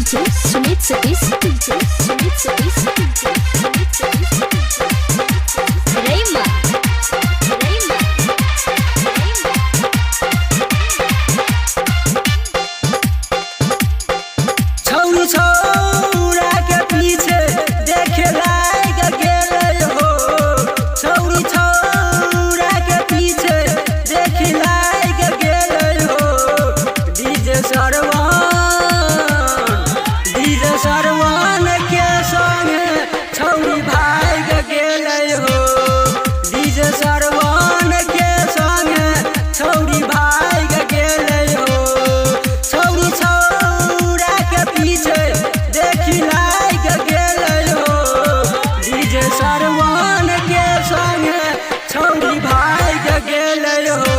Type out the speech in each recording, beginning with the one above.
DJ Sumit Satish, DJ Sumit Satish, DJ Sumit Satish, Rayma, Rayma, Rayma. छौरी छौरा के पीछे देखे लाग गेलै हो। छौरी छौरा के पीछे देखे लाग गेलै हो। डीजे सरवन के संगे छौरी भाग गेलै हो। डीजे सरवन के संगे छौरी भाग गेलै हो। छौरी छौरा के पीछे देखी लाग गेलै हो। डीजे सरवन के संगे छौरी भाग गेलै हो।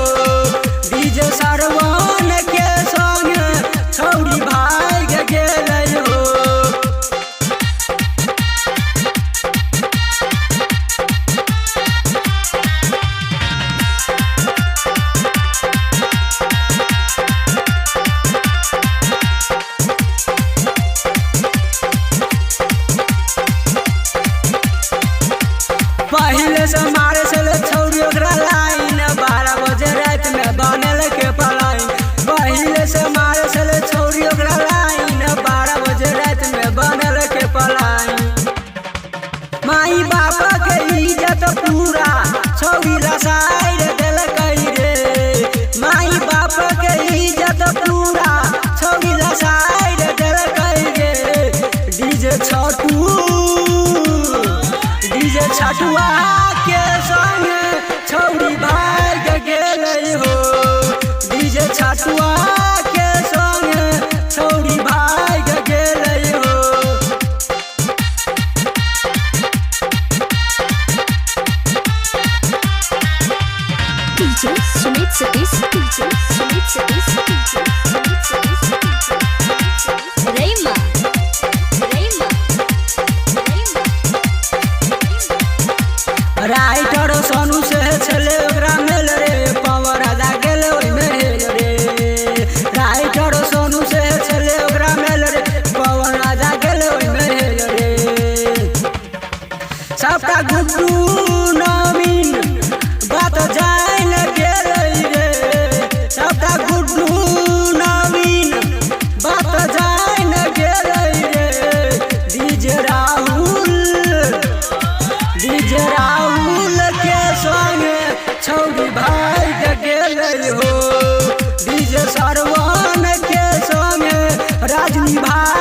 डीजे सरवन के संगे छौरी भाग गेलै हो। पहले से मारे चले छौरी ओकरा लाइन 12 बजे रात में बनल के पलाइन। पहले से मारे चले छौरी ओकरा लाइन 12 बजे रात में बनल के पलाइन। माई बाप के इज्जत पूरा छौरी लसाइर देलकै रे। माई बाप के इज्जत पूरा छौरी लसाइर देलकै रे। डीजे छटुआ के संगे छौरी भाग गेलै हो। डीजे छटुआ के संगे छौरी भाग गेलै हो। DJ Sumit Satish, DJ Sumit Satish, DJ Sumit Satish, Rayma, Rayma, Rayma. Writer Sonu से छले ओकरा मेल रे। पवन राजा गेले ओइ में हेल रे। राइटर सोनू से छले ओकरा मेल रे। पवन राजा गेले ओइ में हेल रे। सबका गुड्डू नवीन बात जान गेलै रे। सबका गुड्डू नवीन बात जान गेलै रे। डीजे राहुल के संगे छौरी भाग गेलै हो। डीजे सरवन के संगे राजनी भाग